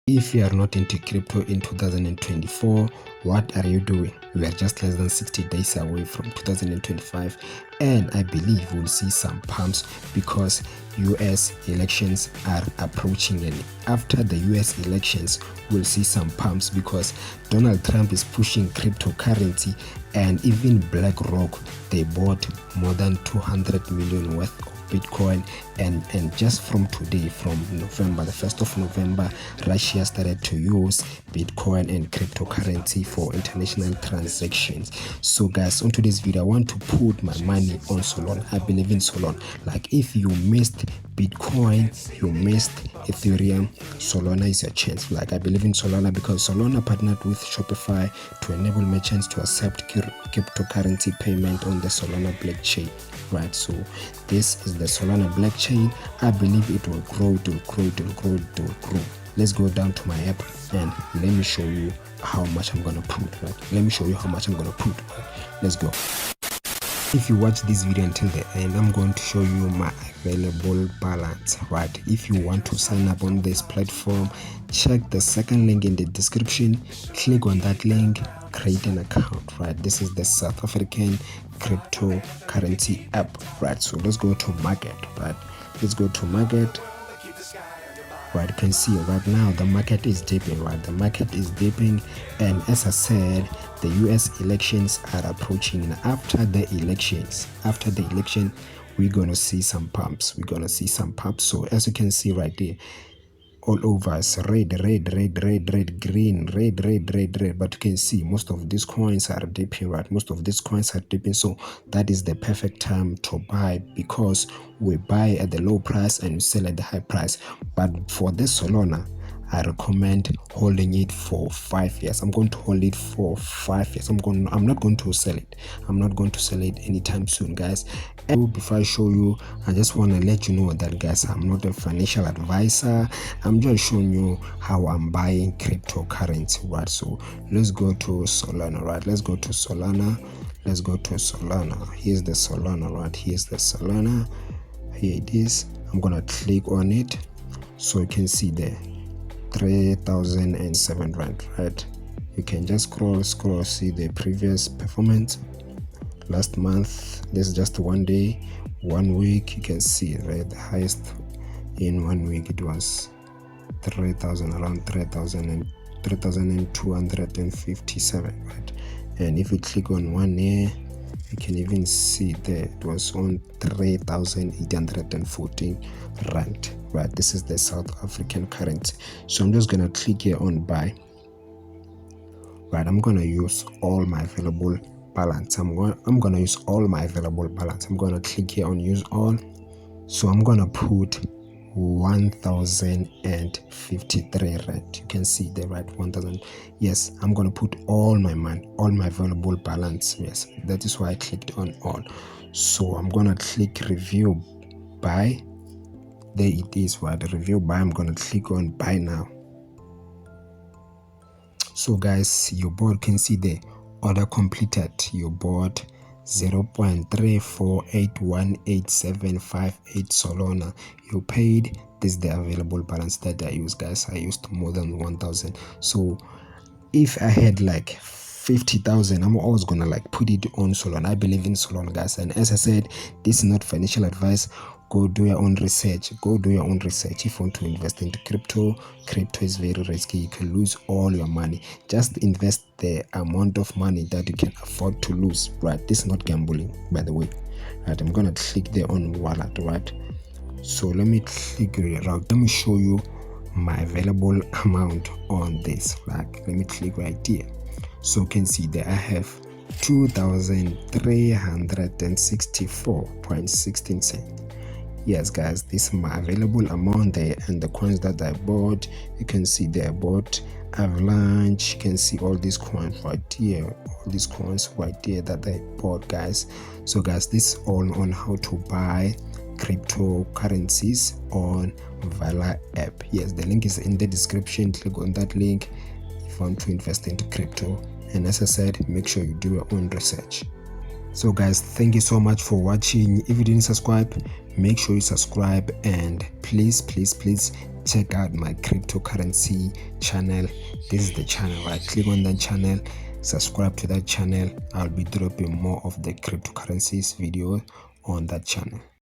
If you are not into crypto in 2024, what are you doing? We are just less than 60 days away from 2025, and I believe we'll see some pumps because US elections are approaching, and after the US elections we'll see some pumps because Donald Trump is pushing cryptocurrency, and even BlackRock, they bought more than 200 million worth of Bitcoin, and just from today, from November, the 1st of November, Russia started to use Bitcoin and cryptocurrency for international transactions. So guys, on today's video I want to put my money on Solana. I believe in Solana. Like, if you missed Bitcoin, you missed Ethereum, Solana is your chance. Like, I believe in Solana because Solana partnered with Shopify to enable merchants to accept cryptocurrency payment on the Solana blockchain. Right, so this is the Solana blockchain. I believe it will grow, it will grow, it will grow, it will grow. Let's go down to my app and let me show you how much I'm gonna put. Right, let me show you how much I'm gonna put. Right? Let's go. If you watch this video until the end, I'm going to show you my available balance. Right, if you want to sign up on this platform, check the second link in the description, click on that link, create an account. Right, this is the South African cryptocurrency app. Right, so let's go to market. Right, let's go to market. Right, you can see right now the market is dipping. Right, the market is dipping, and as I said, the US elections are approaching, and after the election we're gonna see some pumps. So as you can see right there, all over it's red, green, red, but you can see most of these coins are dipping. Right, most of these coins are dipping, so that is the perfect time to buy because we buy at the low price and we sell at the high price. But for this Solana, I recommend holding it for 5 years. I'm going to hold it for 5 years. I'm not going to sell it. I'm not going to sell it anytime soon, guys. And before I show you, I just want to let you know that, guys, I'm not a financial advisor. I'm just showing you how I'm buying cryptocurrency. Right, so let's go to Solana. Right, let's go to Solana. Here's the Solana. Right, here's the Solana. Here it is. I'm gonna click on it so you can see there 3,007 rand. Right, you can just scroll, see the previous performance last month. This is just 1 day, 1 week. You can see, right, the highest in 1 week it was 3,000, around 3,257. Right, and if you click on 1 year, you can even see there it was on 3,814 rand. Right, this is the South African currency. So I'm just gonna click here on buy. Right, I'm gonna use all my available balance. I'm gonna use all my available balance. I'm gonna click here on use all. So I'm gonna put 1,053 rand. You can see there, right, 1,000. Yes, I'm gonna put all my money, all my available balance. Yes, that is why I clicked on all. So I'm gonna click review buy. There it is. Right, the review buy. I'm gonna click on buy now. So guys, your board can see the order completed. Your board 0.34818758 Solana. You paid. This is the available balance that I use, guys. I used more than 1,000. So if I had like 50,000, I'm always gonna like put it on Solana. I believe in Solana, guys, and as I said, this is not financial advice. Go do your own research. If you want to invest into crypto is very risky. You can lose all your money. Just invest the amount of money that you can afford to lose. Right, this is not gambling, by the way. Right, I'm gonna click there on wallet. Right, so let me click around. Let me show you my available amount on this. Like, let me click right here. So you can see that I have 2,364.16 cents. Yes, guys, this is my available amount there, and the coins that I bought, you can see there. I bought Avalanche. You can see all these coins right here, that I bought, guys. So guys, this is all on how to buy cryptocurrencies on VALR app. Yes, the link is in the description. Click on that link if you want to invest into crypto, and as I said, make sure you do your own research. So guys, thank you so much for watching. If you didn't subscribe, make sure you subscribe, and please check out my cryptocurrency channel. This is the channel, right? Click on that channel, subscribe to that channel. I'll be dropping more of the cryptocurrencies video on that channel.